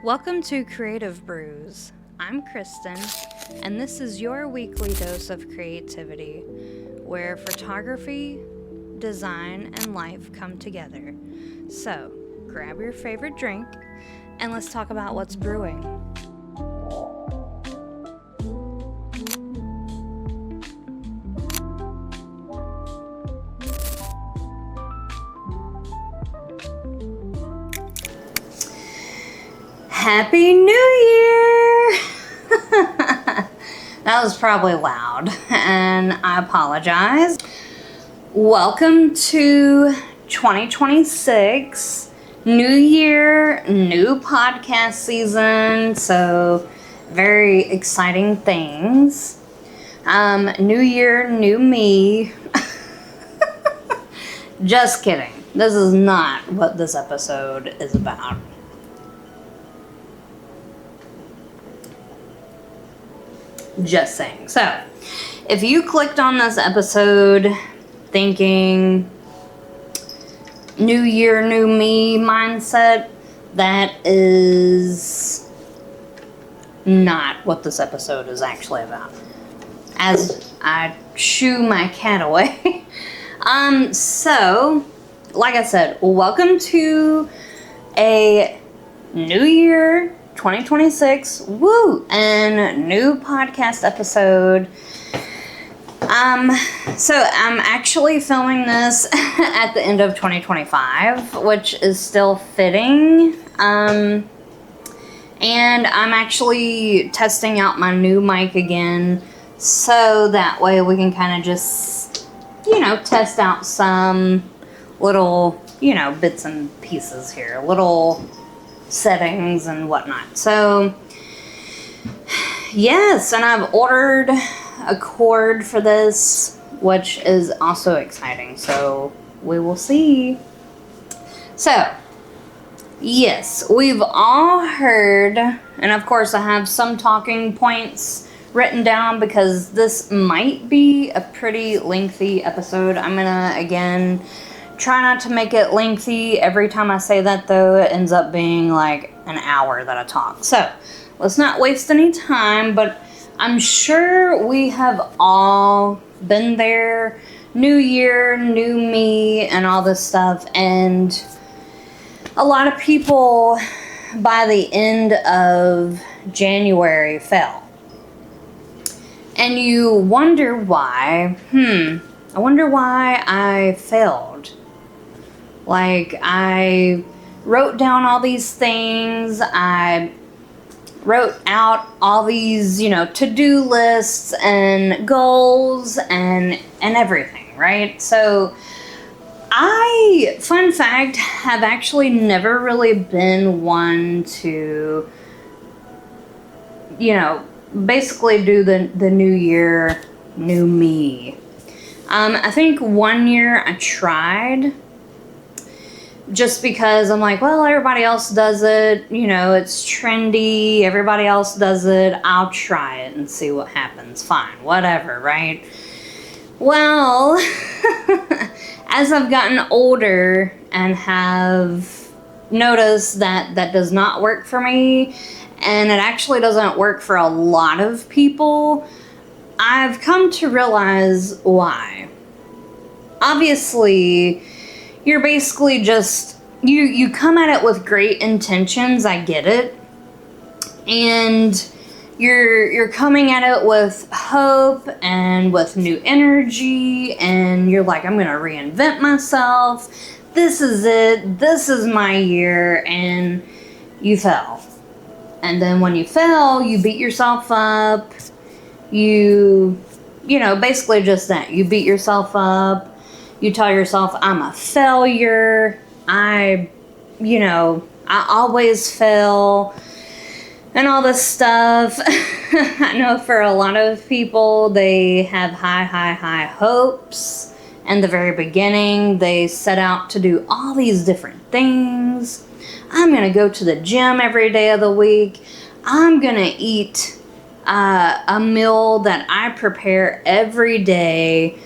Welcome to Creative Brews. I'm Kristen, and this is your weekly dose of creativity, where photography, design, and life come together. So, grab your favorite drink, and let's talk about what's brewing. Happy New Year! That was probably loud, and I apologize. Welcome to 2026. New year, new podcast season, so very exciting things. New year, new me. Just kidding. This is not what this episode is about. Just saying. So, if you clicked on this episode thinking new year, new me mindset, that is not what this episode is actually about. As I shoo my cat away. So, like I said, welcome to a new year, 2026, woo, and new podcast episode. So I'm actually filming this at the end of 2025, which is still fitting. And I'm actually testing out my new mic again, so that way we can kind of just, test out some little, bits and pieces here, little settings and whatnot. So yes, and I've ordered a cord for this, which is also exciting, so we will see. So yes, we've all heard, and of course I have some talking points written down because this might be a pretty lengthy episode. I'm gonna again try not to make it lengthy. Every time I say that, though, it ends up being like an hour that I talk. So let's not waste any time, but I'm sure we have all been there. New year, new me, and all this stuff. And a lot of people, by the end of January, fell. And you wonder why. I wonder why I failed. Like, I wrote down all these things, I wrote out all these, to-do lists and goals and everything, right? So, fun fact, have actually never really been one to, basically do the new year, new me. I think one year I tried, just because I'm like, well, everybody else does it, it's trendy, everybody else does it, I'll try it and see what happens, fine, whatever, right? Well, as I've gotten older and have noticed that that does not work for me, and it actually doesn't work for a lot of people, I've come to realize why. Obviously, you're basically just, you come at it with great intentions, I get it. And you're coming at it with hope and with new energy, and you're like, I'm gonna reinvent myself. This is it, this is my year, and you fell. And then when you fell, you beat yourself up. You basically just that. You beat yourself up. You tell yourself, I'm a failure, I always fail, and all this stuff. I know for a lot of people, they have high hopes. In the very beginning, they set out to do all these different things. I'm going to go to the gym every day of the week. I'm going to eat a meal that I prepare every day.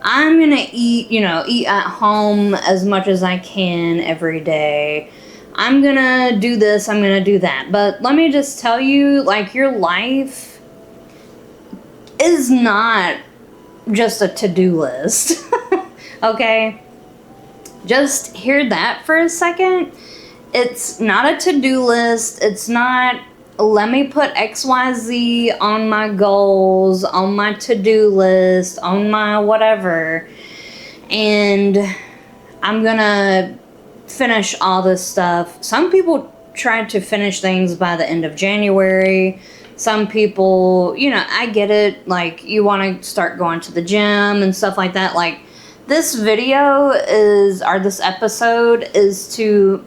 I'm going to eat at home as much as I can every day. I'm gonna do this, I'm gonna do that. But let me just tell you, like, your life is not just a to-do list. Okay? Just hear that for a second. It's not a to-do list. It's not, let me put XYZ on my goals, on my to-do list, on my whatever, and I'm gonna finish all this stuff. Some people try to finish things by the end of January. Some people, you know, I get it, like, you want to start going to the gym and stuff like that. Like, this video is, or this episode is to,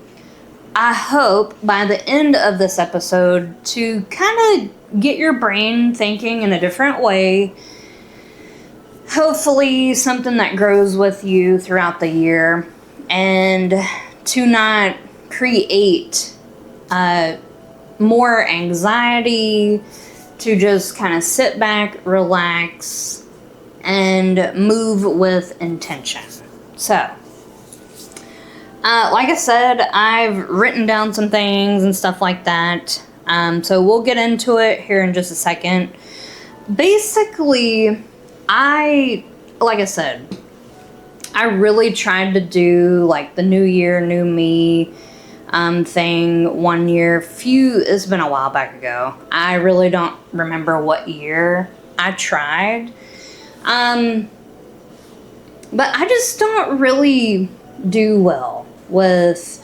I hope by the end of this episode, to kind of get your brain thinking in a different way. Hopefully something that grows with you throughout the year, and to not create more anxiety, to just kind of sit back, relax, and move with intention. So, like I said, I've written down some things and stuff like that. So we'll get into it here in just a second. Basically, like I said, I really tried to do like the new year, new me thing one year. It's been a while back ago. I really don't remember what year I tried. But I just don't really do well with,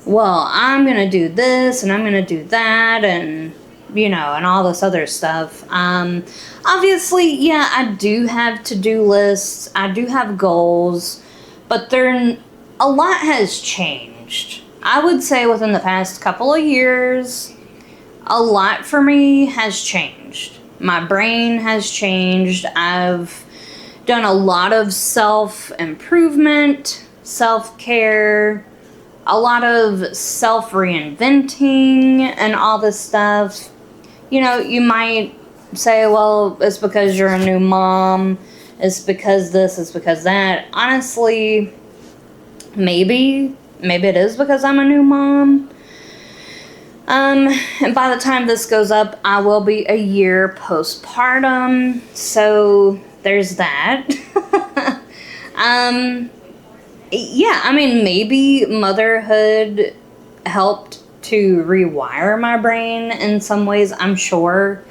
well, I'm going to do this and I'm going to do that and, you know, and all this other stuff. Obviously, yeah, I do have to-do lists. I do have goals, but a lot has changed. I would say within the past couple of years, a lot for me has changed. My brain has changed. I've done a lot of self-improvement, self-care, a lot of self-reinventing and all this stuff. You know, you might say, well, it's because you're a new mom, it's because this, it's because that. Honestly, maybe it is because I'm a new mom. And by the time this goes up, I will be a year postpartum, so there's that. Yeah, I mean, maybe motherhood helped to rewire my brain in some ways, I'm sure.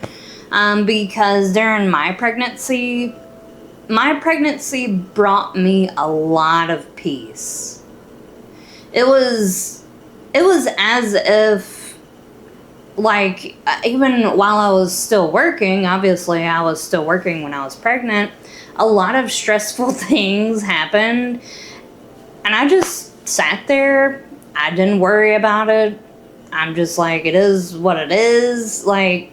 Because during my pregnancy brought me a lot of peace. It was as if, like, even while I was still working, obviously I was still working when I was pregnant, a lot of stressful things happened, and I just sat there. I didn't worry about it. I'm just like, it is what it is. Like,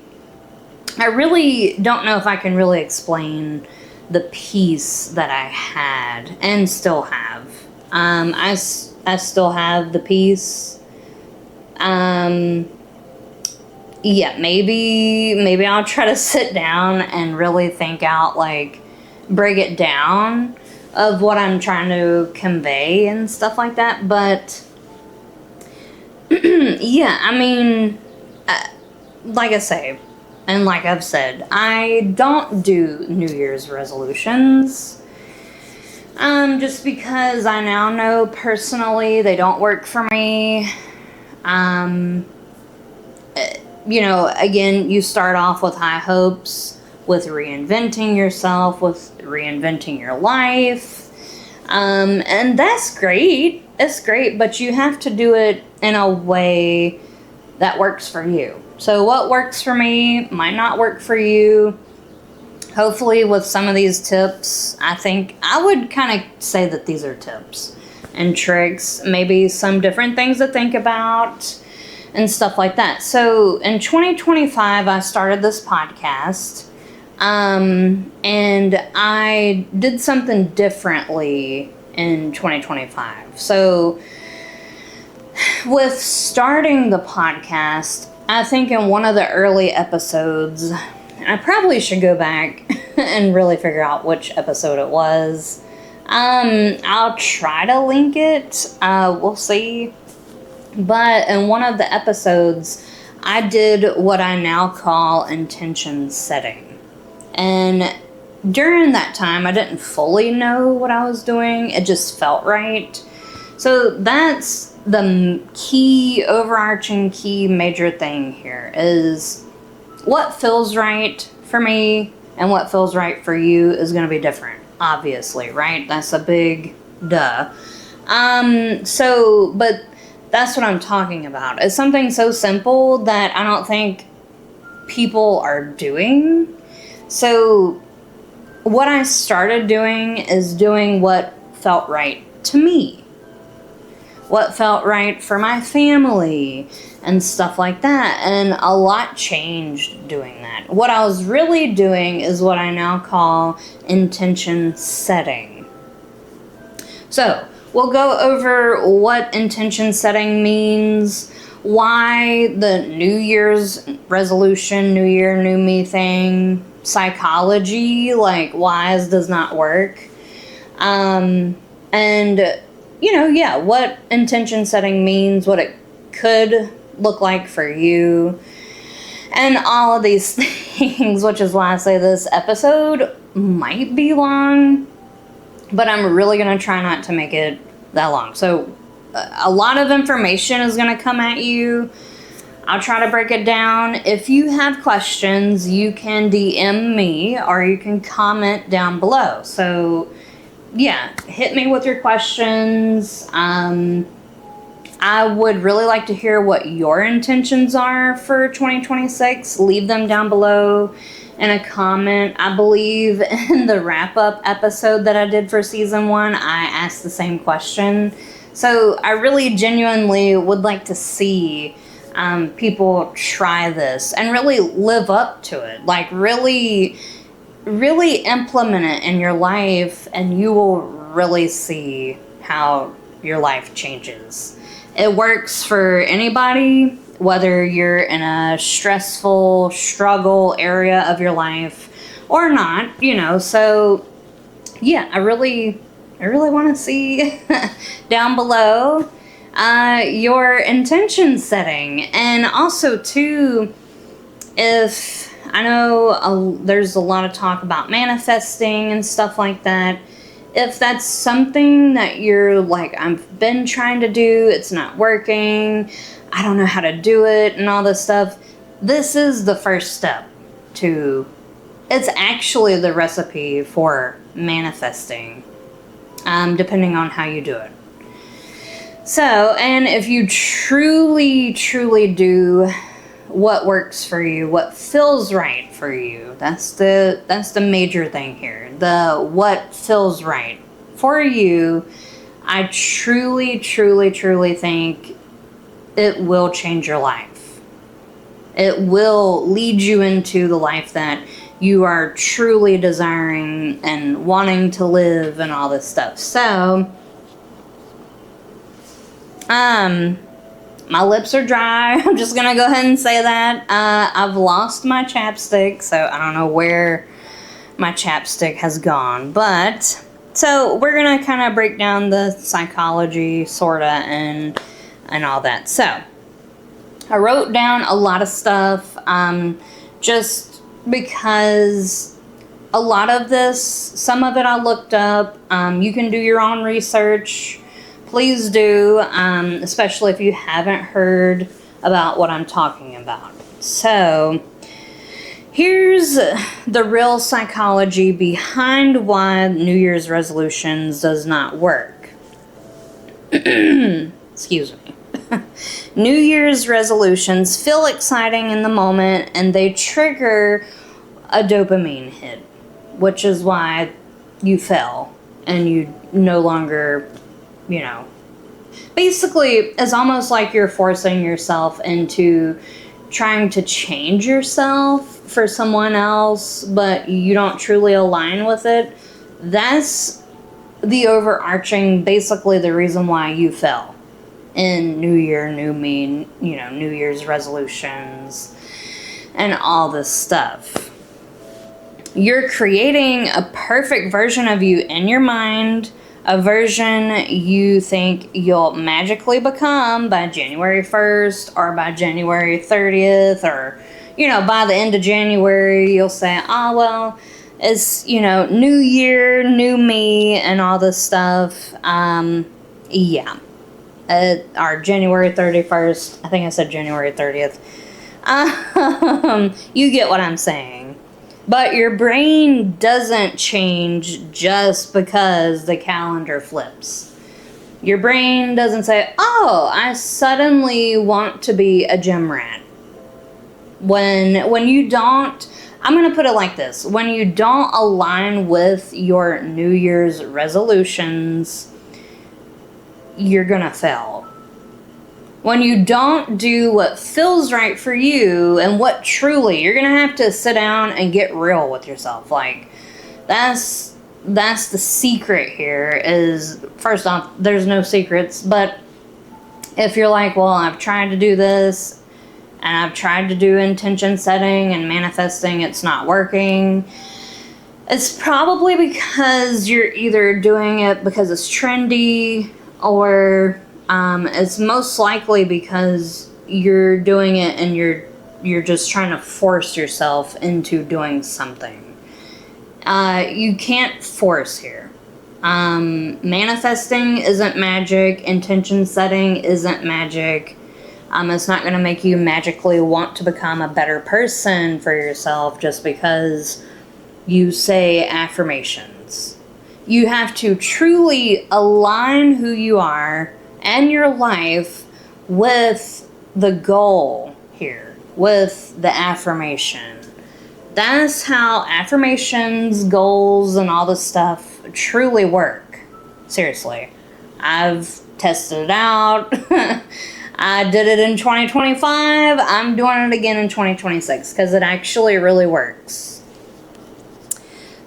I really don't know if I can really explain the peace that I had and still have. I still have the peace. Yeah, maybe I'll try to sit down and really think out, like, break it down of what I'm trying to convey and stuff like that. But yeah, I mean, like I say, and like I've said, I don't do New Year's resolutions. Just because I now know personally they don't work for me. You know, again, you start off with high hopes, with reinventing yourself, with reinventing your life. And that's great. It's great, but you have to do it in a way that works for you. So what works for me might not work for you. Hopefully with some of these tips, I think I would kind of say that these are tips and tricks, maybe some different things to think about and stuff like that. So in 2025, I started this podcast, and I did something differently in 2025. So with starting the podcast, I think in one of the early episodes, I probably should go back and really figure out which episode it was. I'll try to link it. We'll see. But in one of the episodes, I did what I now call intention setting. And during that time, I didn't fully know what I was doing. It just felt right. So that's the key, overarching key major thing here is what feels right for me and what feels right for you is going to be different, obviously, right? That's a big duh. But that's what I'm talking about. It's something so simple that I don't think people are doing. So what I started doing is doing what felt right to me. What felt right for my family and stuff like that. And a lot changed doing that. What I was really doing is what I now call intention setting. So we'll go over what intention setting means, why the New Year's resolution, New Year, New Me thing, psychology, like why does not work. What intention setting means, what it could look like for you, and all of these things, which is why I say this episode might be long, but I'm really going to try not to make it that long. So a lot of information is going to come at you. I'll try to break it down. If you have questions, you can DM me or you can comment down below. So yeah, hit me with your questions. I would really like to hear what your intentions are for 2026. Leave them down below in a comment. I believe in the wrap-up episode that I did for season 1, I asked the same question. So I really genuinely would like to see people try this and really live up to it. Like really implement it in your life, and you will really see how your life changes. It works for anybody, whether you're in a stressful struggle area of your life or not, so yeah, I really want to see down below your intention setting. And also too, if I know there's a lot of talk about manifesting and stuff like that. If that's something that you're like, I've been trying to do, it's not working, I don't know how to do it and all this stuff, this is the first step to, it's actually the recipe for manifesting, depending on how you do it. So, and if you truly do what works for you, what feels right for you. That's the major thing here. The what feels right for you. I truly think it will change your life. It will lead you into the life that you are truly desiring and wanting to live and all this stuff. So, my lips are dry. I'm just going to go ahead and say that. I've lost my chapstick, so I don't know where my chapstick has gone. But, so we're going to kind of break down the psychology, sorta, and all that. So, I wrote down a lot of stuff, just because a lot of this, some of it I looked up. You can do your own research. Please do, especially if you haven't heard about what I'm talking about. So, here's the real psychology behind why New Year's resolutions does not work. Excuse me. New Year's resolutions feel exciting in the moment, and they trigger a dopamine hit, which is why you fail and you no longer... basically, it's almost like you're forcing yourself into trying to change yourself for someone else, but you don't truly align with it. That's the overarching, basically the reason why you fell in New Year, New Me, New Year's resolutions and all this stuff. You're creating a perfect version of you in your mind, A version you think you'll magically become by January 1st or by January 30th, or, by the end of January, you'll say, oh, well, it's, new year, new me, and all this stuff. Yeah. Or January 31st. I think I said January 30th. You get what I'm saying. But your brain doesn't change just because the calendar flips. Your brain doesn't say, oh, I suddenly want to be a gym rat. When you don't, I'm going to put it like this. When you don't align with your New Year's resolutions, you're going to fail. When you don't do what feels right for you and what truly, you're going to have to sit down and get real with yourself. Like, that's the secret here is, first off, there's no secrets. But if you're like, well, I've tried to do this and I've tried to do intention setting and manifesting, it's not working. It's probably because you're either doing it because it's trendy, or it's most likely because you're doing it and you're just trying to force yourself into doing something. You can't force here. Manifesting isn't magic. Intention setting isn't magic. It's not going to make you magically want to become a better person for yourself just because you say affirmations. You have to truly align who you are and your life with the goal here, with the affirmation. That's how affirmations, goals, and all this stuff truly work. Seriously. I've tested it out. I did it in 2025. I'm doing it again in 2026 because it actually really works.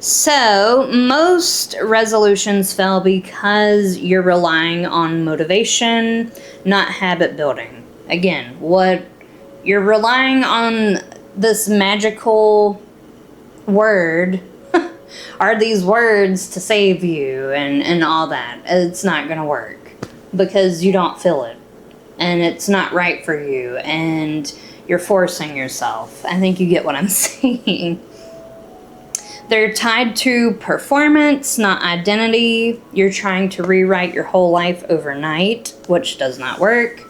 So, most resolutions fail because you're relying on motivation, not habit building. Again, what you're relying on, this magical word, are these words to save you and all that. It's not going to work because you don't feel it. And it's not right for you. And you're forcing yourself. I think you get what I'm saying. They're tied to performance, not identity. You're trying to rewrite your whole life overnight, which does not work.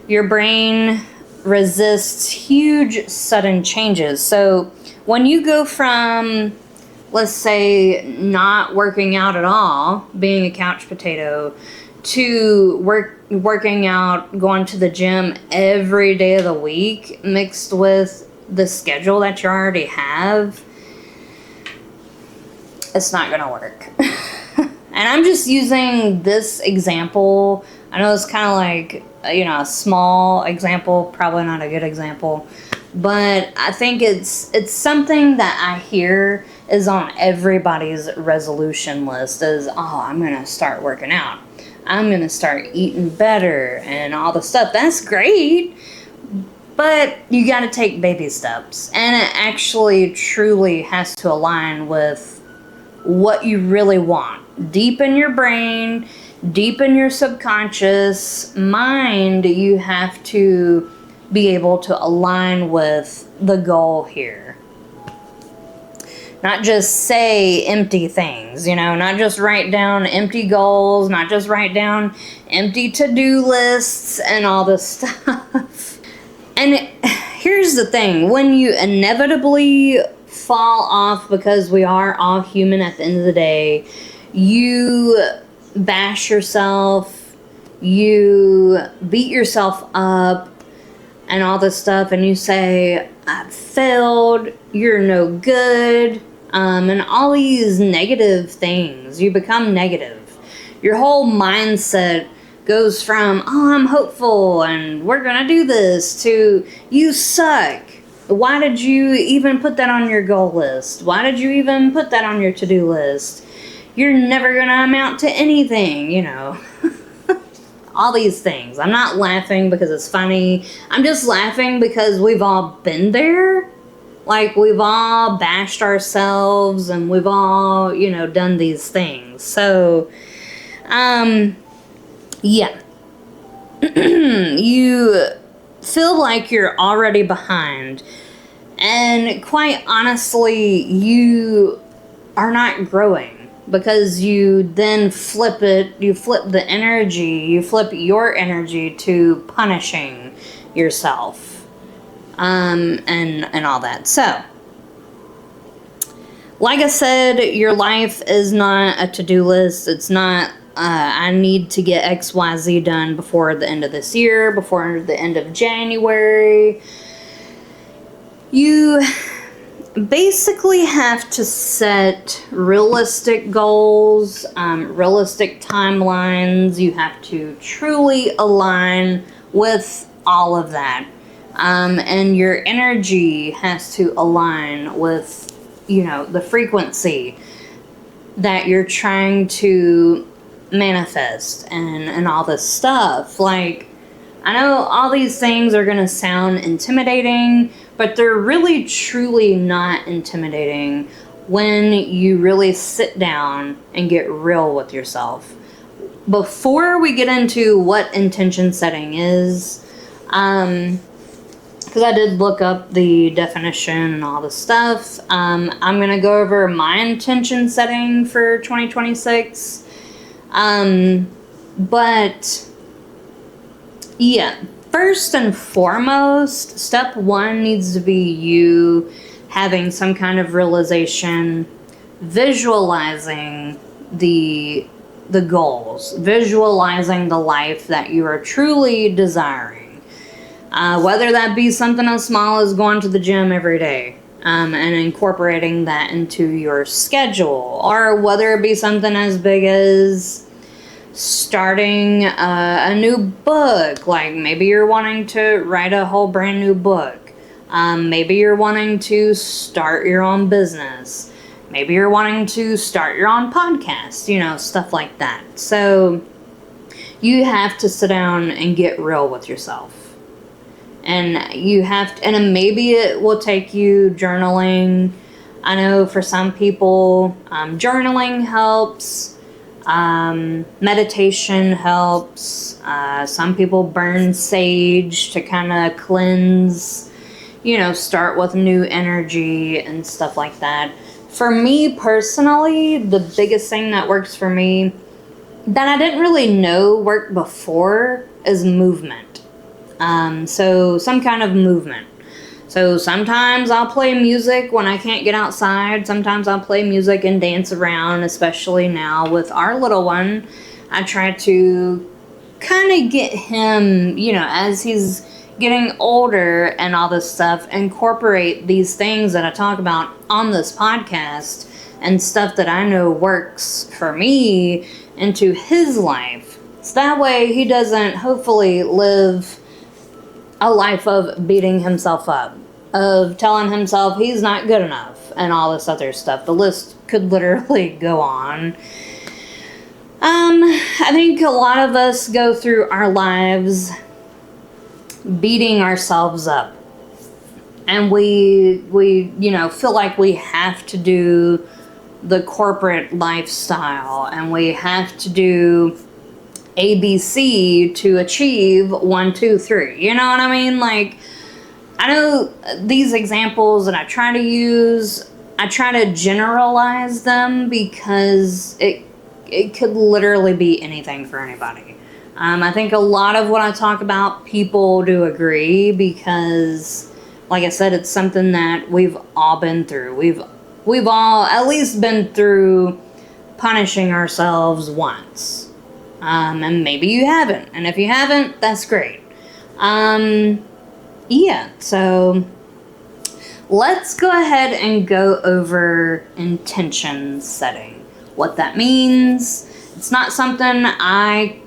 Your brain resists huge sudden changes. So when you go from, let's say, not working out at all, being a couch potato, to working out, going to the gym every day of the week, mixed with the schedule that you already have, it's not going to work. And I'm just using this example. I know it's kind of like, a small example, probably not a good example, but I think it's something that I hear is on everybody's resolution list is, oh, I'm going to start working out. I'm going to start eating better and all the stuff. That's great. But you got to take baby steps. And it actually truly has to align with what you really want. Deep in your brain, deep in your subconscious mind, you have to be able to align with the goal here. Not just say empty things, not just write down empty goals, not just write down empty to-do lists and all this stuff. And here's the thing, when you inevitably fall off, because we are all human at the end of the day, you bash yourself, you beat yourself up and all this stuff, and you say, I failed, you're no good, and all these negative things. You become negative. Your whole mindset goes from, oh, I'm hopeful and we're gonna do this, to you suck. Why did you even put that on your goal list? Why did you even put that on your to-do list? You're never gonna amount to anything, All these things. I'm not laughing because it's funny. I'm just laughing because we've all been there. Like, we've all bashed ourselves and we've all, done these things. So, Yeah. You feel like you're already behind. And quite honestly, you are not growing because you then flip it, you flip the energy, you flip your energy to punishing yourself, and all that. So, like I said, your life is not a to-do list. It's not, I need to get XYZ done before the end of this year, before the end of January. You basically have to set realistic goals, realistic timelines. You have to truly align with all of that. And your energy has to align with, the frequency that you're trying to manifest and all this stuff. Like, I know all these things are going to sound intimidating, but they're really truly not intimidating when you really sit down and get real with yourself. Before we get into what intention setting is, because I did look up the definition and all the stuff, I'm going to go over my intention setting for 2026. But yeah, first and foremost, step one needs to be you having some kind of realization, visualizing the goals, visualizing the life that you are truly desiring. Whether that be something as small as going to the gym every day, and incorporating that into your schedule, or whether it be something as big as starting a new book. Like, maybe you're wanting to write a whole brand new book. Maybe you're wanting to start your own business. Maybe you're wanting to start your own podcast, stuff like that. So you have to sit down and get real with yourself. And you have to, and maybe it will take you journaling. I know for some people, journaling helps. Meditation helps. Some people burn sage to kind of cleanse, start with new energy and stuff like that. For me personally, the biggest thing that works for me that I didn't really know worked before is movement. So some kind of movement. So sometimes I'll play music when I can't get outside. Sometimes I'll play music and dance around, especially now with our little one. I try to kind of get him, as he's getting older and all this stuff, incorporate these things that I talk about on this podcast and stuff that I know works for me into his life. So that way he doesn't hopefully live a life of beating himself up, of telling himself he's not good enough, and all this other stuff. The list could literally go on. I think a lot of us go through our lives beating ourselves up. And we feel like we have to do the corporate lifestyle, and we have to do ABC to achieve 1, 2, 3. You know what I mean? Like, I know these examples that I try to use, I try to generalize them because it could literally be anything for anybody. I think a lot of what I talk about, people do agree because, like I said, it's something that we've all been through. We've all at least been through punishing ourselves once. And maybe you haven't. And if you haven't, that's great. Yeah, so let's go ahead and go over intention setting. What that means. It's not something I,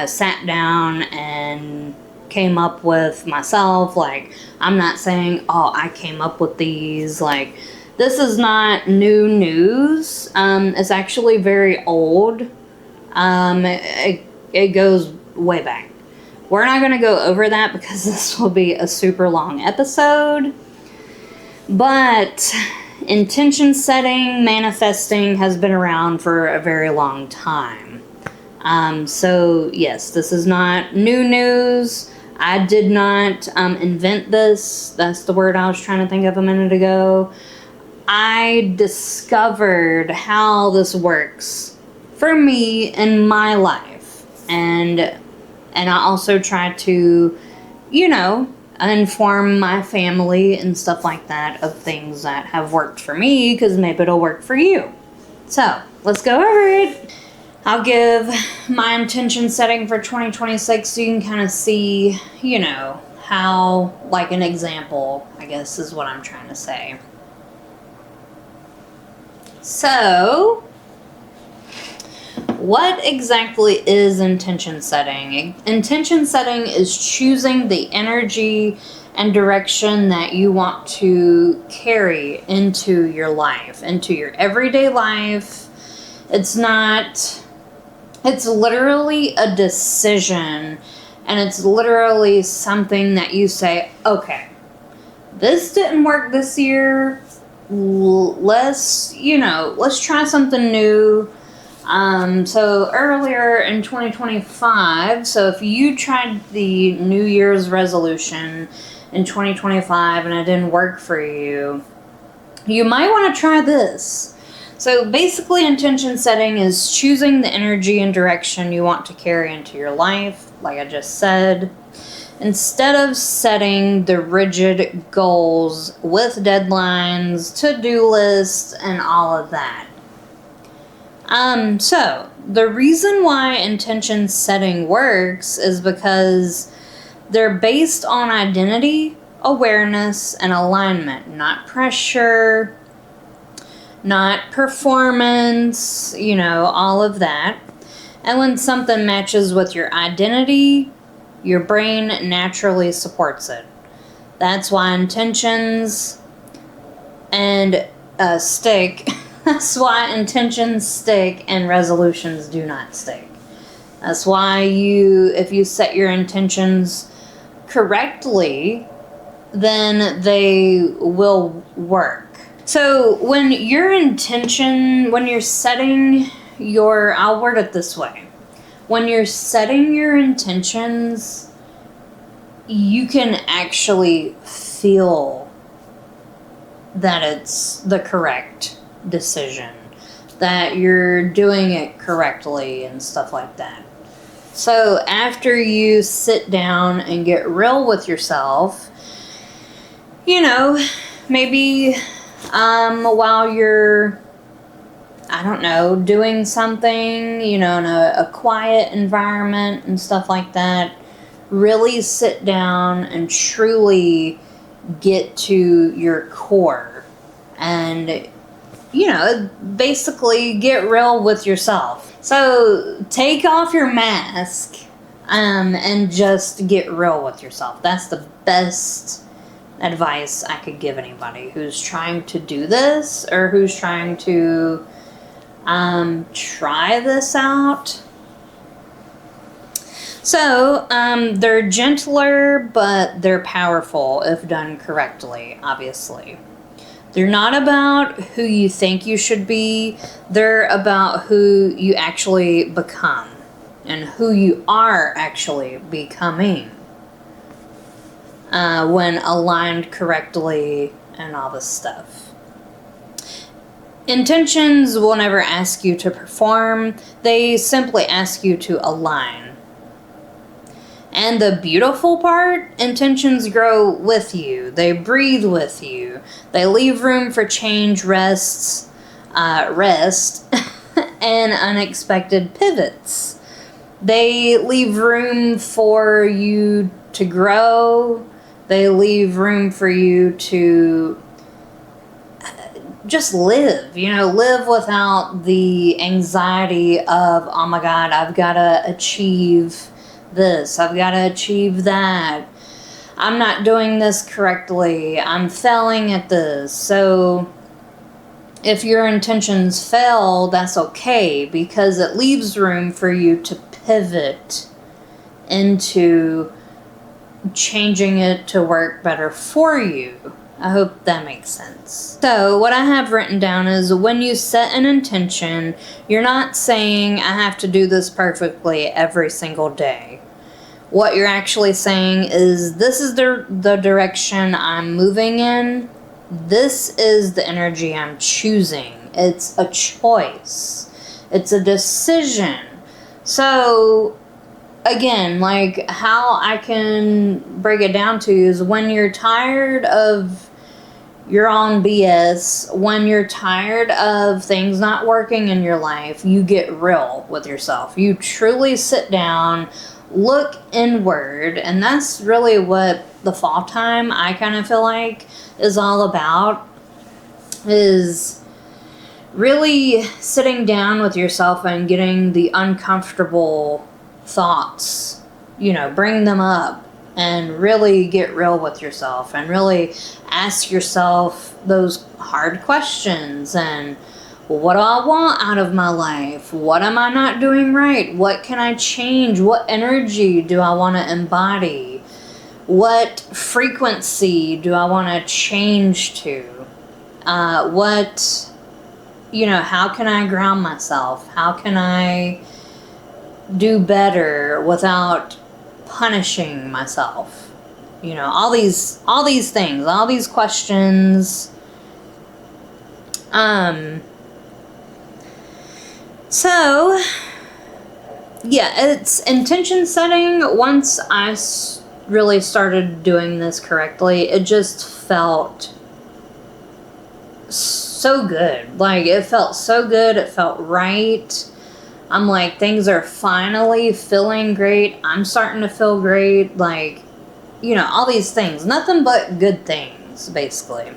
sat down and came up with myself. Like, I'm not saying, I came up with these. Like, this is not new news. It's actually very old. It goes way back. We're not going to go over that because this will be a super long episode. But intention setting, manifesting has been around for a very long time. So yes, this is not new news. I did not invent this. That's the word I was trying to think of a minute ago. I discovered how this works for me in my life. And I also try to, inform my family and stuff like that of things that have worked for me, because maybe it'll work for you. So, let's go over it. I'll give my intention setting for 2026 so you can kind of see, how, like an example, I guess is what I'm trying to say. So, what exactly is intention setting? Intention setting is choosing the energy and direction that you want to carry into your life, into your everyday life. It's literally a decision, and it's literally something that you say, okay, this didn't work this year. Let's try something new. So earlier in 2025, so if you tried the New Year's resolution in 2025 and it didn't work for you, you might want to try this. So basically, intention setting is choosing the energy and direction you want to carry into your life, like I just said, instead of setting the rigid goals with deadlines, to-do lists, and all of that. So the reason why intention setting works is because they're based on identity, awareness, and alignment, not pressure, not performance, all of that. And when something matches with your identity, your brain naturally supports it. That's why intentions stick. That's why intentions stick and resolutions do not stick. That's why if you set your intentions correctly, then they will work. So when you're setting I'll word it this way. When you're setting your intentions, you can actually feel that it's the correct decision, that you're doing it correctly and stuff like that. So after you sit down and get real with yourself, maybe while you're, doing something, in a quiet environment and stuff like that, really sit down and truly get to your core and, basically get real with yourself. So take off your mask and just get real with yourself. That's the best advice I could give anybody who's trying to do this or who's trying to try this out. So they're gentler, but they're powerful if done correctly, obviously. They're not about who you think you should be. They're about who you actually become and who you are actually becoming when aligned correctly and all this stuff. Intentions will never ask you to perform. They simply ask you to align. And the beautiful part, intentions grow with you. They breathe with you. They leave room for change, rest, and unexpected pivots. They leave room for you to grow. They leave room for you to just live, live without the anxiety of, oh my God, I've got to achieve this, I've got to achieve that, I'm not doing this correctly, I'm failing at this. So if your intentions fail, that's okay, because it leaves room for you to pivot into changing it to work better for you. I hope that makes sense. So what I have written down is when you set an intention, you're not saying I have to do this perfectly every single day. What you're actually saying is this is the direction I'm moving in. This is the energy I'm choosing. It's a choice. It's a decision. So again, like how I can break it down to you is when you're tired of your own BS, when you're tired of things not working in your life, you get real with yourself. You truly sit down, look inward, and that's really what the fall time, I kind of feel like, is all about, is really sitting down with yourself and getting the uncomfortable thoughts, bring them up and really get real with yourself and really ask yourself those hard questions. And what do I want out of my life? What am I not doing right? What can I change? What energy do I want to embody? What frequency do I want to change to? How can I ground myself? How can I do better without punishing myself? All these things, all these questions. So, yeah, it's intention setting. Once I really started doing this correctly, it just felt so good. Like, it felt so good. It felt right. I'm like, things are finally feeling great. I'm starting to feel great. Like, all these things. Nothing but good things, basically.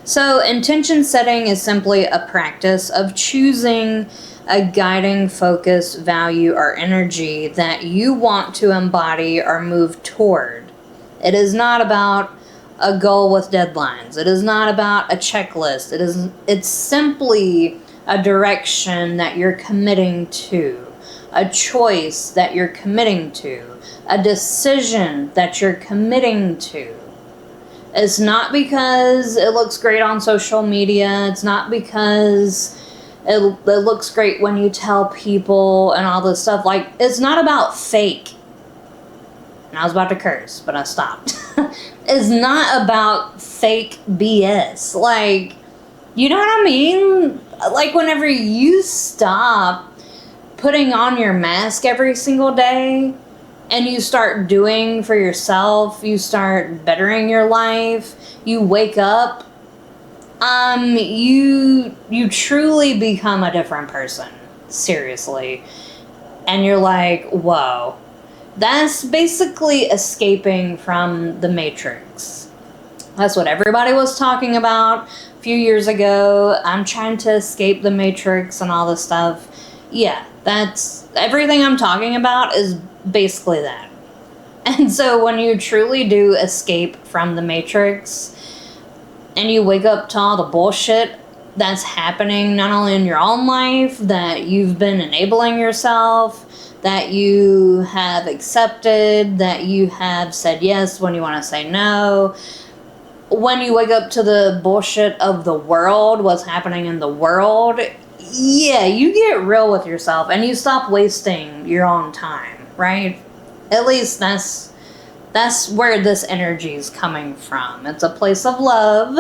So, intention setting is simply a practice of choosing a guiding focus, value, or energy that you want to embody or move toward. It is not about a goal with deadlines. It is not about a checklist. It's simply a direction that you're committing to, a choice that you're committing to, a decision that you're committing to. It's not because it looks great on social media. It's not because it looks great when you tell people and all this stuff. Like, it's not about fake. And I was about to curse, but I stopped. It's not about fake BS. Like, you know what I mean? Like, whenever you stop putting on your mask every single day and you start doing for yourself, you start bettering your life, you wake up, you truly become a different person. Seriously. And you're like, whoa. That's basically escaping from the Matrix. That's what everybody was talking about a few years ago. I'm trying to escape the Matrix and all this stuff. Yeah, that's everything I'm talking about is basically that. And so when you truly do escape from the Matrix and you wake up to all the bullshit that's happening not only in your own life, that you've been enabling yourself, that you have accepted, that you have said yes when you want to say no. When you wake up to the bullshit of the world, what's happening in the world, yeah, you get real with yourself and you stop wasting your own time, right? At least that's where this energy is coming from. It's a place of love.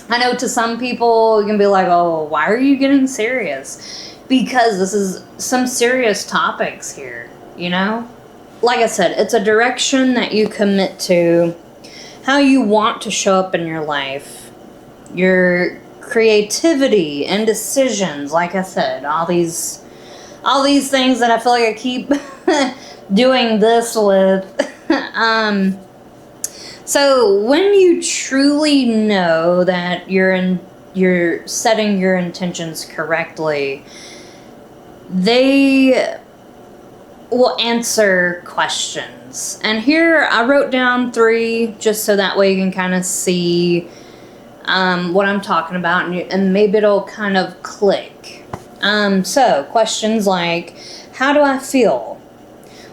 I know to some people you can be like, oh, why are you getting serious? Because this is some serious topics here, Like I said, it's a direction that you commit to, how you want to show up in your life, your creativity and decisions. Like I said, all these things that I feel like I keep doing this with. So when you truly know that you're setting your intentions correctly, they will answer questions. And here I wrote down 3 just so that way you can kind of see what I'm talking about, and maybe it'll kind of click. So questions like, how do I feel?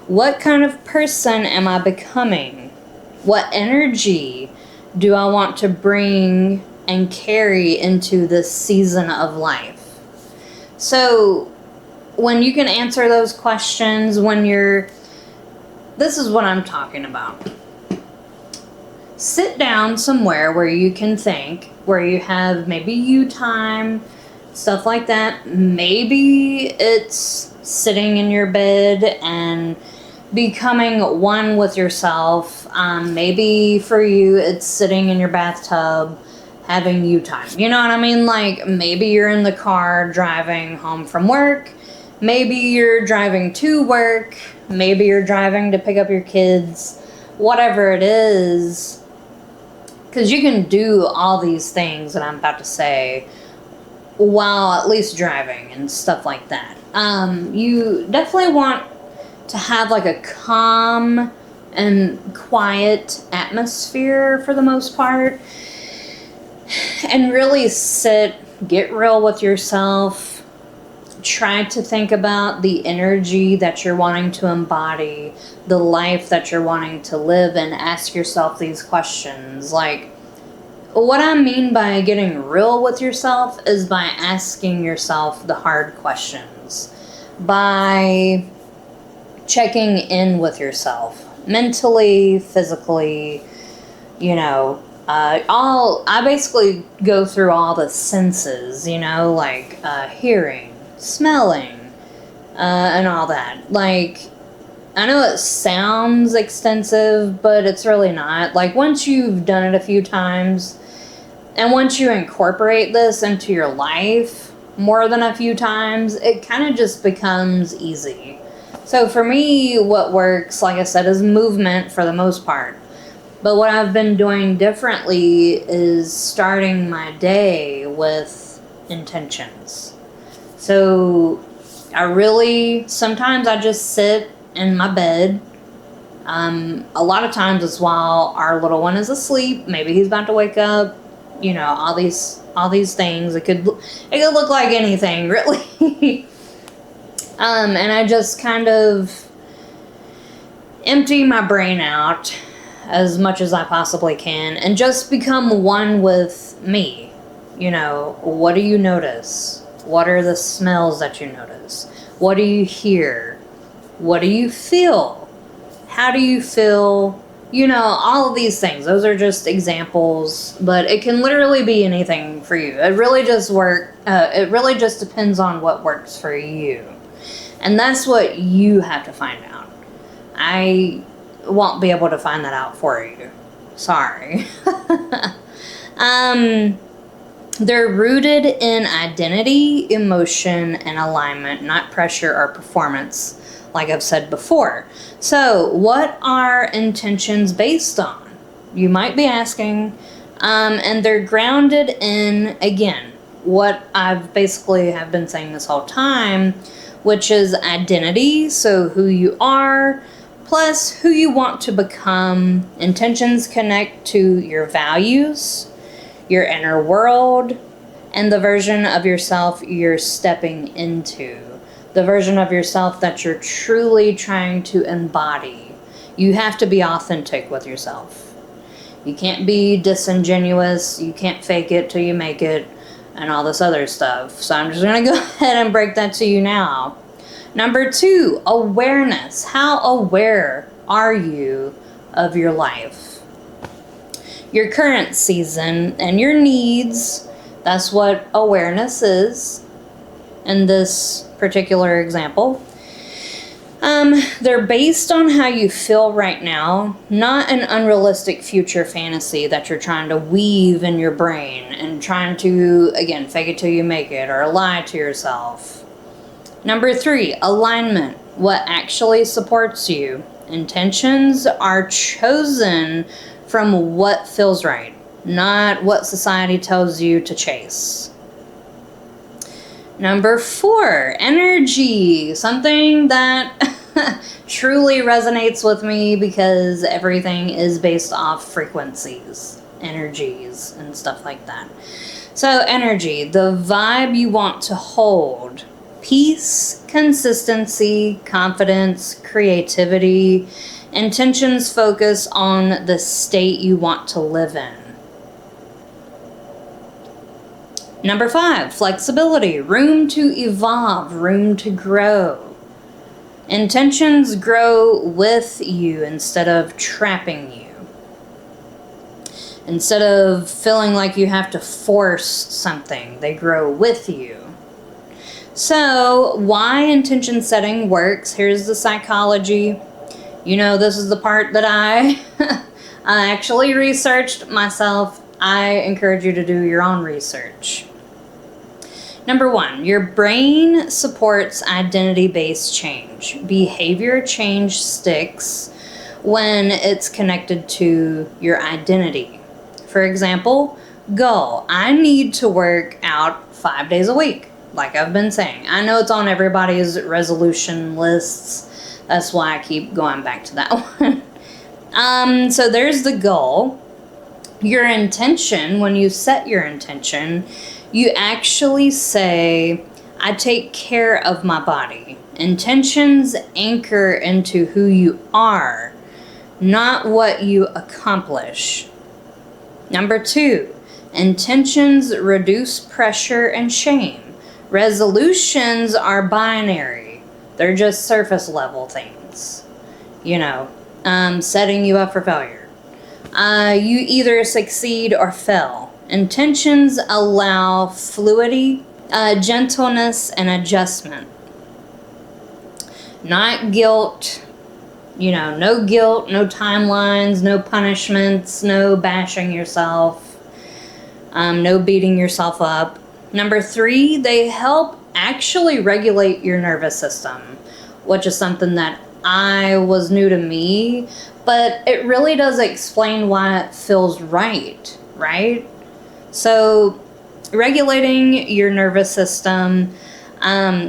What kind of person am I becoming? What energy do I want to bring and carry into this season of life? So when you can answer those questions, this is what I'm talking about. Sit down somewhere where you can think, where you have maybe you time, stuff like that. Maybe it's sitting in your bed and becoming one with yourself. Maybe for you, it's sitting in your bathtub, having you time. You know what I mean? Like, maybe you're in the car driving home from work. Maybe you're driving to work. Maybe you're driving to pick up your kids. Whatever it is. Because you can do all these things that I'm about to say while at least driving and stuff like that. You definitely want to have like a calm and quiet atmosphere for the most part, and really sit, get real with yourself. Try to think about the energy that you're wanting to embody, the life that you're wanting to live, and ask yourself these questions. Like, what I mean by getting real with yourself is by asking yourself the hard questions, by checking in with yourself mentally, physically, I basically go through all the senses, like hearing, smelling, and all that. Like, I know it sounds extensive, but it's really not. Like, once you've done it a few times, and once you incorporate this into your life more than a few times, it kind of just becomes easy. So for me, what works, like I said, is movement for the most part. But what I've been doing differently is starting my day with intentions. So sometimes I just sit in my bed. A lot of times it's while our little one is asleep. Maybe he's about to wake up. All these things. It could look like anything, really. And I just kind of empty my brain out as much as I possibly can and just become one with me. What do you notice? What are the smells that you notice? What do you hear? What do you feel? How do you feel? All of these things. Those are just examples, but it can literally be anything for you. It really just depends on what works for you. And that's what you have to find out. I won't be able to find that out for you. Sorry. They're rooted in identity, emotion, and alignment, not pressure or performance, like I've said before. So, what are intentions based on? You might be asking. And they're grounded in, again, what I've basically have been saying this whole time, which is identity, so who you are, plus who you want to become. Intentions connect to your values, your inner world, and the version of yourself you're stepping into. The version of yourself that you're truly trying to embody. You have to be authentic with yourself. You can't be disingenuous. You can't fake it till you make it and all this other stuff. So I'm just going to go ahead and break that to you now. Number 2, awareness. How aware are you of your life? Your current season and your needs. That's what awareness is in this particular example. They're based on how you feel right now, not an unrealistic future fantasy that you're trying to weave in your brain and trying to, again, fake it till you make it or lie to yourself. Number 3, alignment. What actually supports you. Intentions are chosen from what feels right, not what society tells you to chase. Number 4, energy. Something that truly resonates with me because everything is based off frequencies, energies, and stuff like that. So energy, the vibe you want to hold. Peace, consistency, confidence, creativity, Intentions focus on the state you want to live in. Number 5, flexibility, room to evolve, room to grow. Intentions grow with you instead of trapping you. Instead of feeling like you have to force something, they grow with you. So, why intention setting works, here's the psychology. You know, this is the part that I actually researched myself. I encourage you to do your own research. Number 1, your brain supports identity-based change. Behavior change sticks when it's connected to your identity. For example, goal. I need to work out 5 days a week, like I've been saying. I know it's on everybody's resolution lists. That's why I keep going back to that one. So there's the goal. Your intention, when you set your intention, you actually say, I take care of my body. Intentions anchor into who you are, not what you accomplish. Number 2, intentions reduce pressure and shame. Resolutions are binary. They're just surface level things. You know, setting you up for failure. You either succeed or fail. Intentions allow fluidity, gentleness, and adjustment. Not guilt. You know, no guilt, no timelines, no punishments, no bashing yourself, no beating yourself up. Number 3, they help actually regulate your nervous system, which is something that was new to me, but it really does explain why it feels right? So, regulating your nervous system,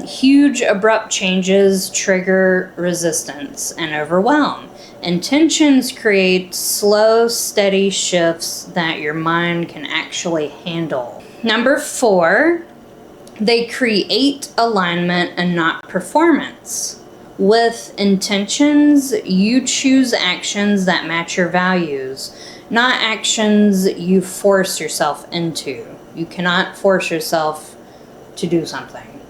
huge abrupt changes trigger resistance and overwhelm. Intentions create slow, steady shifts that your mind can actually handle. Number 4, they create alignment and not performance. With intentions, you choose actions that match your values, not actions you force yourself into. You cannot force yourself to do something.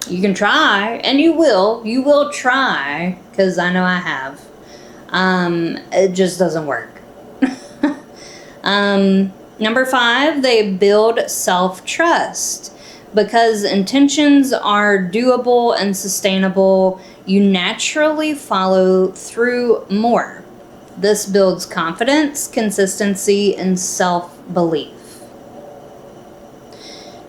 You can try, and you will try, because I know I have. It just doesn't work. Number 5, they build self-trust. Because intentions are doable and sustainable, you naturally follow through more. This builds confidence, consistency, and self-belief.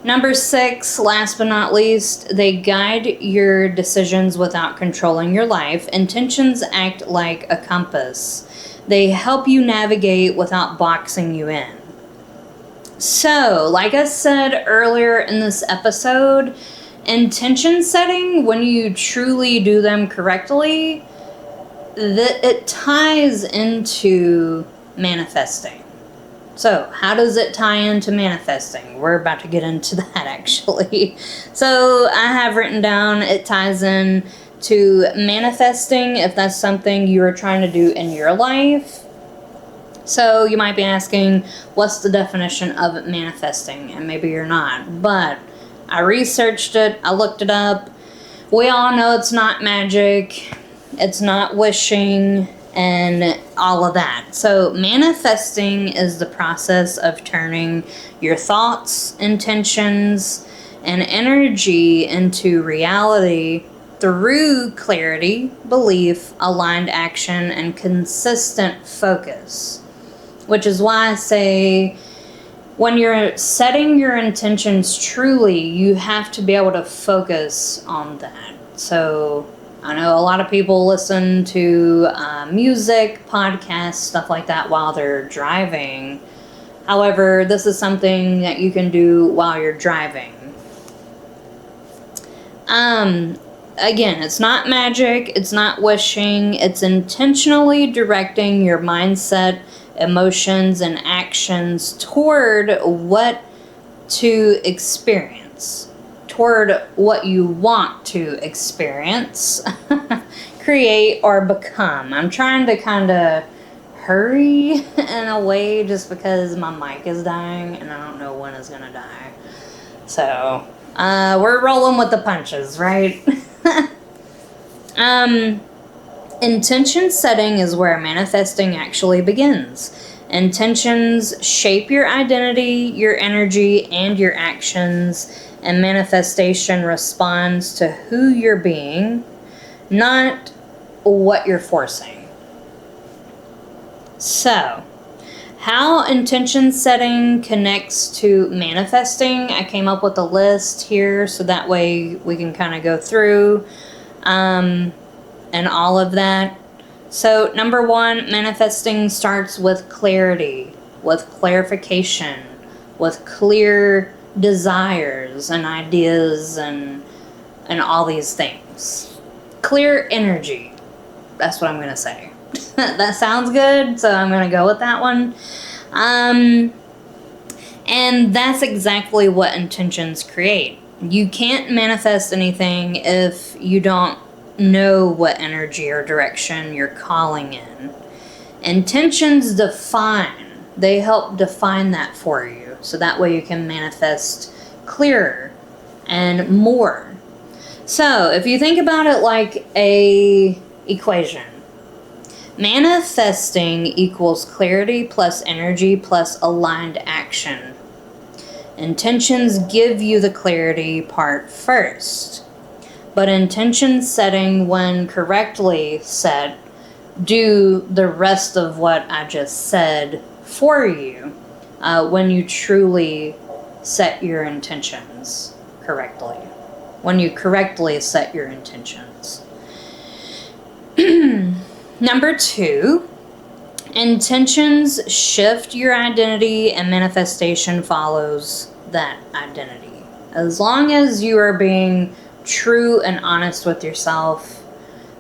Number 6, last but not least, they guide your decisions without controlling your life. Intentions act like a compass. They help you navigate without boxing you in. So, like I said earlier in this episode, intention setting, when you truly do them correctly, it ties into manifesting. So, how does it tie into manifesting? We're about to get into that, actually. So, I have written down it ties in to manifesting, if that's something you are trying to do in your life. So, you might be asking, what's the definition of manifesting? And maybe you're not. But I researched it. I looked it up. We all know it's not magic. It's not wishing and all of that. So manifesting is the process of turning your thoughts, intentions, and energy into reality through clarity, belief, aligned action, and consistent focus. Which is why I say, when you're setting your intentions truly, you have to be able to focus on that. So I know a lot of people listen to music, podcasts, stuff like that while they're driving. However, this is something that you can do while you're driving. Again, it's not magic, it's not wishing, it's intentionally directing your mindset, emotions, and actions toward what to experience, toward what you want to experience. create or become. I'm trying to kind of hurry in a way just because my mic is dying and I don't know when it's gonna die. So we're rolling with the punches, right? Intention setting is where manifesting actually begins. Intentions shape your identity, your energy, and your actions, and manifestation responds to who you're being, not what you're forcing. So, how intention setting connects to manifesting. I came up with a list here so that way we can kind of go through and all of that. So, number one, manifesting starts with clarity, with clarification, with clear desires and ideas and all these things. Clear energy. That's what I'm going to say. That sounds good, so I'm going to go with that one. And that's exactly what intentions create. You can't manifest anything if you don't know what energy or direction you're calling in. Intentions define. They help define that for you, so that way you can manifest clearer and more. So, if you think about it like a equation, manifesting equals clarity plus energy plus aligned action. Intentions give you the clarity part first. But intention setting, when correctly set, do the rest of what I just said for you when you truly set your intentions correctly. When you correctly set your intentions. Number two, intentions shift your identity and manifestation follows that identity. As long as you are being true and honest with yourself,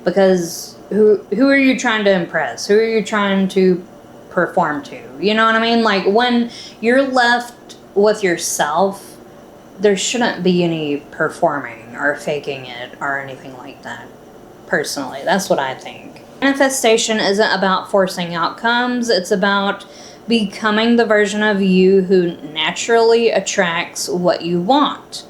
because who are you trying to impress? Who are you trying to perform to? You know what I mean? Like, when you're left with yourself, there shouldn't be any performing or faking it or anything like that. Personally, that's what I think. Manifestation isn't about forcing outcomes. It's about becoming the version of you who naturally attracts what you want.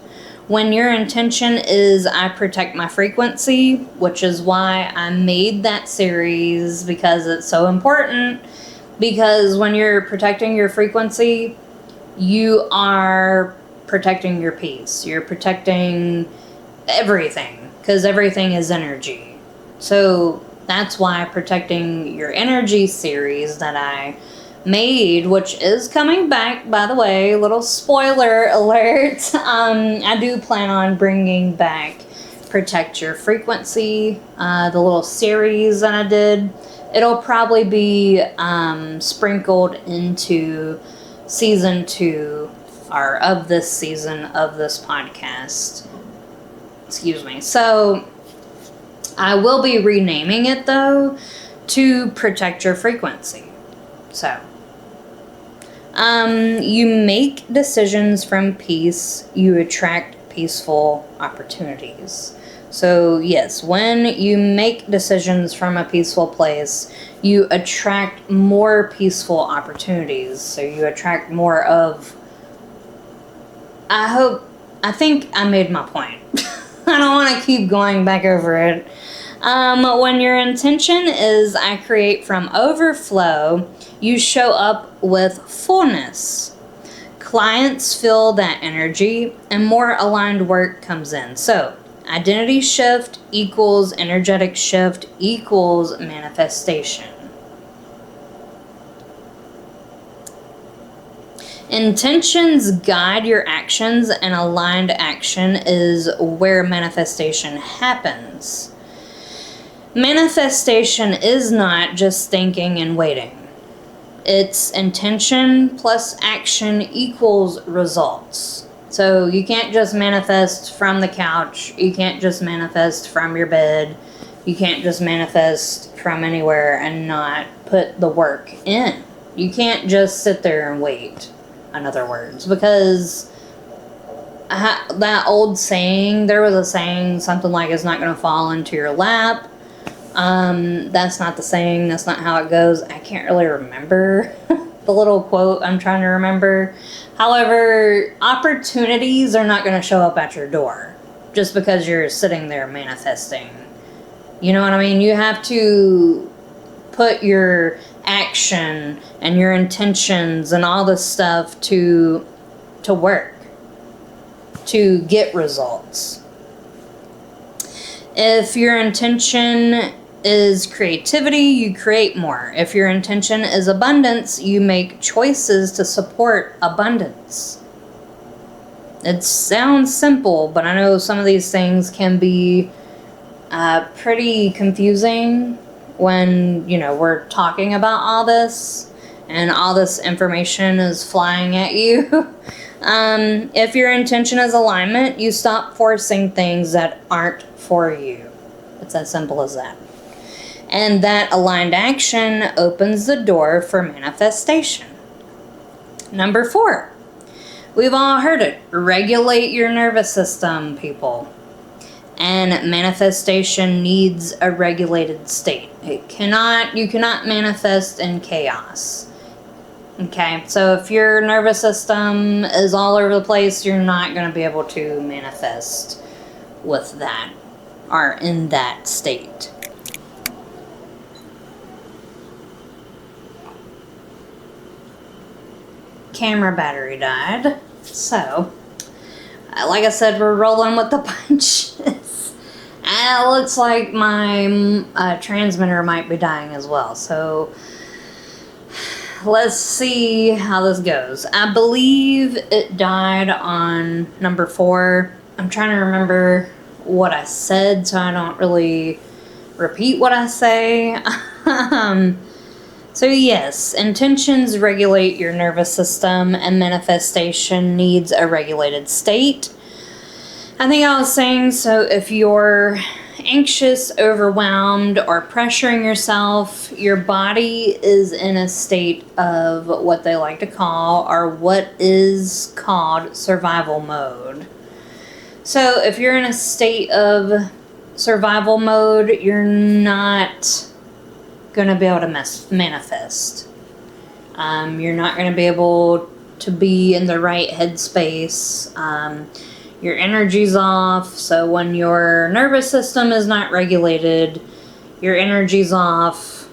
When your intention is, I protect my frequency, which is why I made that series, because it's so important. Because when you're protecting your frequency, you are protecting your peace. You're protecting everything, because everything is energy. So that's why protecting your energy series that I made, which is coming back, by the way, little spoiler alert. I do plan on bringing back Protect Your Frequency, the little series that I did. It'll probably be sprinkled into season 2 or of this season of this podcast. Excuse me. So I will be renaming it though to Protect Your Frequency. So you make decisions from peace, you attract peaceful opportunities. So yes, when you make decisions from a peaceful place, you attract more peaceful opportunities. So you attract more of, I think I made my point. I don't want to keep going back over it. When your intention is, I create from overflow, you show up with fullness. Clients feel that energy and more aligned work comes in. So, identity shift equals energetic shift equals manifestation. Intentions guide your actions, and aligned action is where manifestation happens. Manifestation is not just thinking and waiting. It's intention plus action equals results. So you can't just manifest from the couch. You can't just manifest from your bed. You can't just manifest from anywhere and not put the work in. You can't just sit there and wait, in other words, because that old saying, there was a saying, something like, it's not going to fall into your lap. That's not the saying. That's not how it goes. I can't really remember the little quote I'm trying to remember. However, opportunities are not going to show up at your door just because you're sitting there manifesting. You know what I mean? You have to put your action and your intentions and all this stuff to work, to get results. If your intention is creativity, you create more. If your intention is abundance, you make choices to support abundance. It sounds simple, but I know some of these things can be pretty confusing when, you know, we're talking about all this and all this information is flying at you. If your intention is alignment, you stop forcing things that aren't for you. It's as simple as that. And that aligned action opens the door for manifestation. Number 4. We've all heard it. Regulate your nervous system, people. And manifestation needs a regulated state. You cannot manifest in chaos. Okay, so if your nervous system is all over the place, you're not going to be able to manifest with that or in that state. Camera battery died, so like I said, we're rolling with the punches. And it looks like my transmitter might be dying as well, so let's see how this goes. I believe it died on number 4. I'm trying to remember what I said so I don't really repeat what I say. So yes, intentions regulate your nervous system and manifestation needs a regulated state. I think I was saying, so if you're anxious, overwhelmed, or pressuring yourself, your body is in a state of what they like to call, or what is called, survival mode. So if you're in a state of survival mode, you're not going to be able to manifest. You're not going to be able to be in the right headspace. Your energy's off, so when your nervous system is not regulated, your energy's off,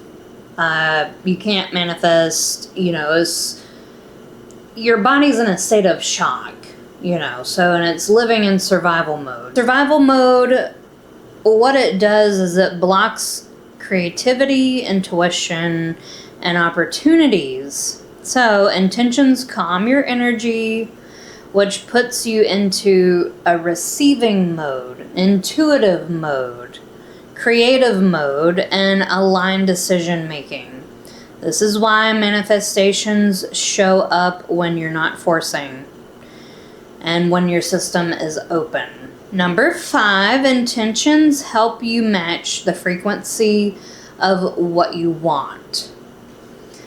you can't manifest, you know, your body's in a state of shock, you know, so, and it's living in survival mode. Survival mode, what it does is it blocks creativity, intuition, and opportunities. So, intentions calm your energy, which puts you into a receiving mode, intuitive mode, creative mode, and aligned decision making. This is why manifestations show up when you're not forcing and when your system is open. Number 5, intentions help you match the frequency of what you want.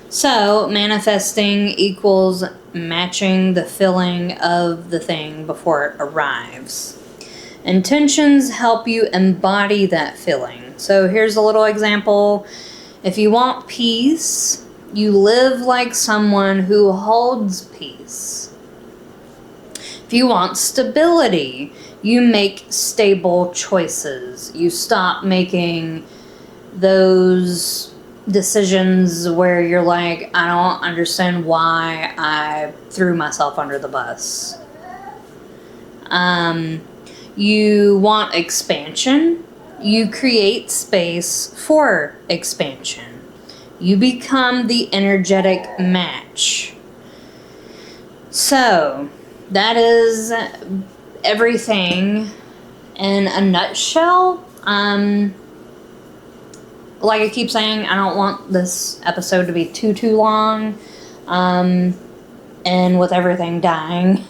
So, manifesting equals matching the feeling of the thing before it arrives. Intentions help you embody that feeling. So, here's a little example. If you want peace, you live like someone who holds peace. If you want stability, you make stable choices. You stop making those decisions where you're like, I don't understand why I threw myself under the bus. You want expansion. You create space for expansion. You become the energetic match. So, that is everything in a nutshell. Like I keep saying, I don't want this episode to be too long. And with everything dying.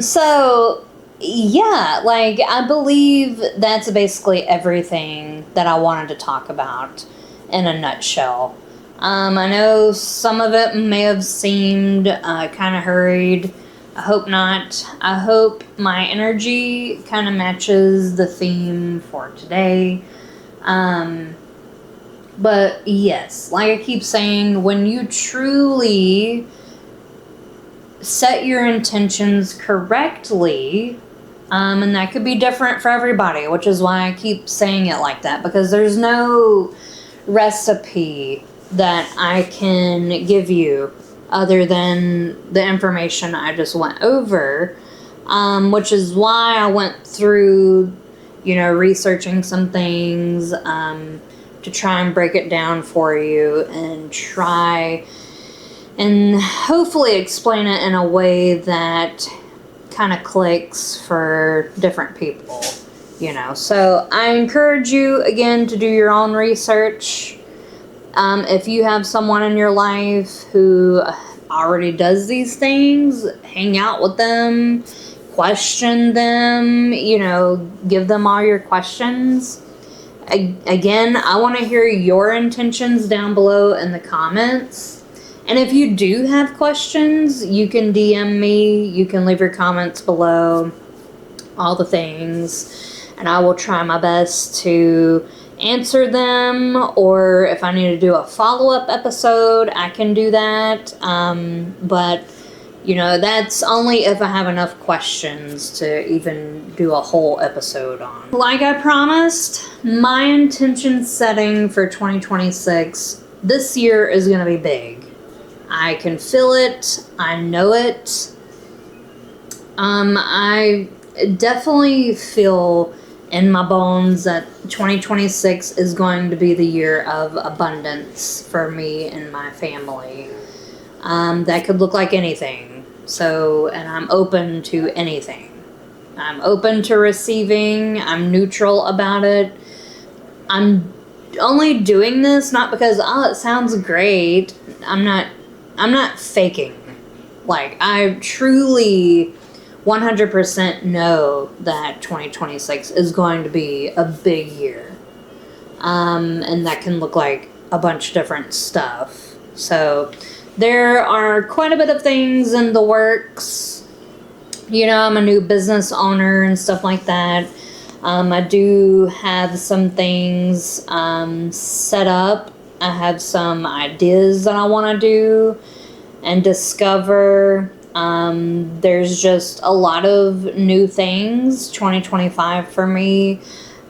So, yeah, like, I believe that's basically everything that I wanted to talk about in a nutshell. I know some of it may have seemed kind of hurried. I hope not. I hope my energy kind of matches the theme for today. But yes, like I keep saying, when you truly set your intentions correctly, and that could be different for everybody, which is why I keep saying it like that, because there's no recipe that I can give you other than the information I just went over, which is why I went through, researching some things to try and break it down for you and try and hopefully explain it in a way that kind of clicks for different people, So I encourage you, again, to do your own research. If you have someone in your life who already does these things, hang out with them, question them, give them all your questions. Again, I want to hear your intentions down below in the comments. And if you do have questions, you can DM me, you can leave your comments below, all the things, and I will try my best to answer them, or if I need to do a follow-up episode, I can do that, but that's only if I have enough questions to even do a whole episode on. Like I promised, my intention setting for 2026 this year is going to be big. I can feel it, I know it. I definitely feel in my bones that 2026 is going to be the year of abundance for me and my family. That could look like anything. And I'm open to anything. I'm open to receiving. I'm neutral about it. I'm only doing this not because, it sounds great. I'm not faking. Like, I truly 100% know that 2026 is going to be a big year. And that can look like a bunch of different stuff. So there are quite a bit of things in the works. I'm a new business owner and stuff like that. I do have some things set up. I have some ideas that I want to do and discover. There's just a lot of new things. 2025 for me,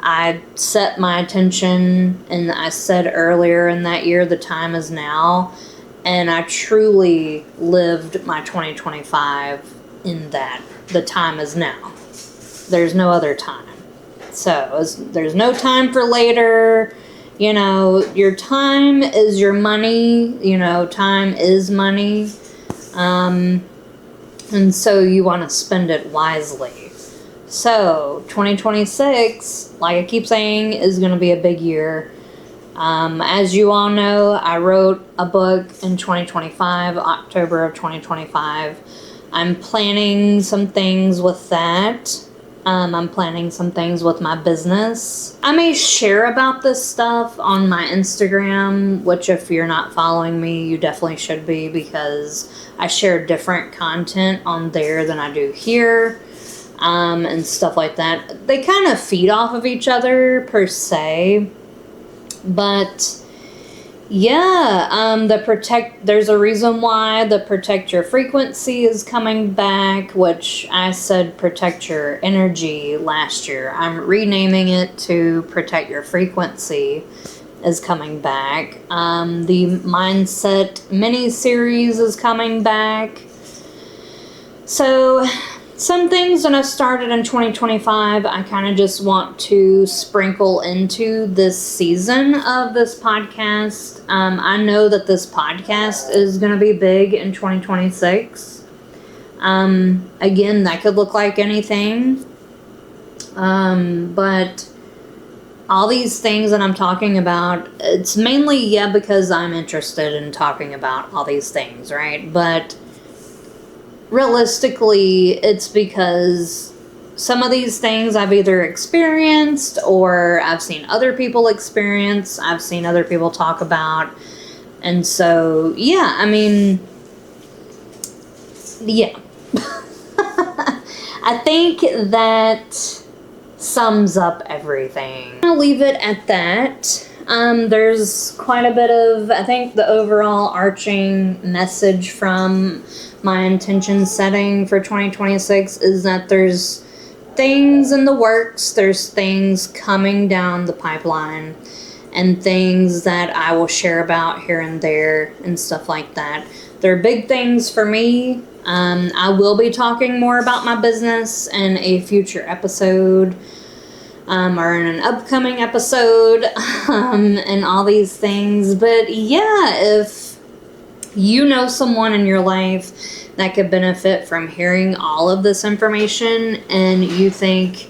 I set my attention, and I said earlier in that year, the time is now, and I truly lived my 2025 in that the time is now. There's no other time. So there's no time for later. Your time is your money. Time is money. And so you want to spend it wisely. So 2026, like I keep saying, is going to be a big year. As you all know, I wrote a book in 2025, October of 2025. I'm planning some things with that. I'm planning some things with my business. I may share about this stuff on my Instagram, which if you're not following me, you definitely should be, because I share different content on there than I do here, and stuff like that. They kind of feed off of each other per se, but yeah, there's a reason why the Protect Your Frequency is coming back, which I said Protect Your Energy last year. I'm renaming it to Protect Your Frequency is coming back. The Mindset mini-series is coming back. So some things that I started in 2025, I kind of just want to sprinkle into this season of this podcast. I know that this podcast is going to be big in 2026. Again, that could look like anything. But all these things that I'm talking about, it's mainly, because I'm interested in talking about all these things, right? But realistically, it's because some of these things I've either experienced or I've seen other people experience, I've seen other people talk about. And so, yeah. I think that sums up everything. I'll leave it at that. There's quite a bit of, I think the overall arching message from my intention setting for 2026 is that there's things in the works, there's things coming down the pipeline, and things that I will share about here and there and stuff like that. They're big things for me. I will be talking more about my business in a future episode. Or in an upcoming episode, and all these things. But yeah, if you know someone in your life that could benefit from hearing all of this information and you think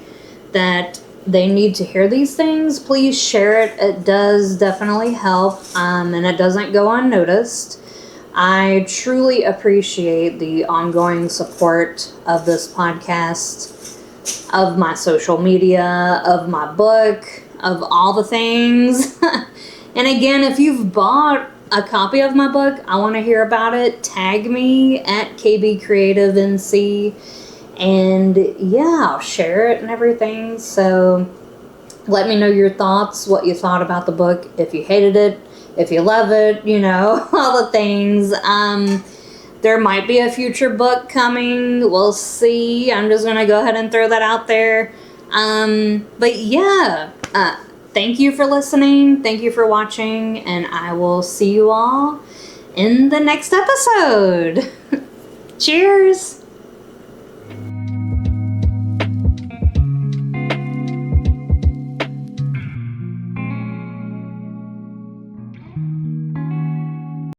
that they need to hear these things, please share it. It does definitely help, and it doesn't go unnoticed. I truly appreciate the ongoing support of this podcast, of my social media, of my book, of all the things. And again, if you've bought a copy of my book, I want to hear about it. Tag me at KBCreativeNC, and yeah, I'll share it and everything. So let me know your thoughts, what you thought about the book, if you hated it, if you love it, you know, all the things. There might be a future book coming. We'll see. I'm just going to go ahead and throw that out there. But yeah, thank you for listening. Thank you for watching. And I will see you all in the next episode. Cheers.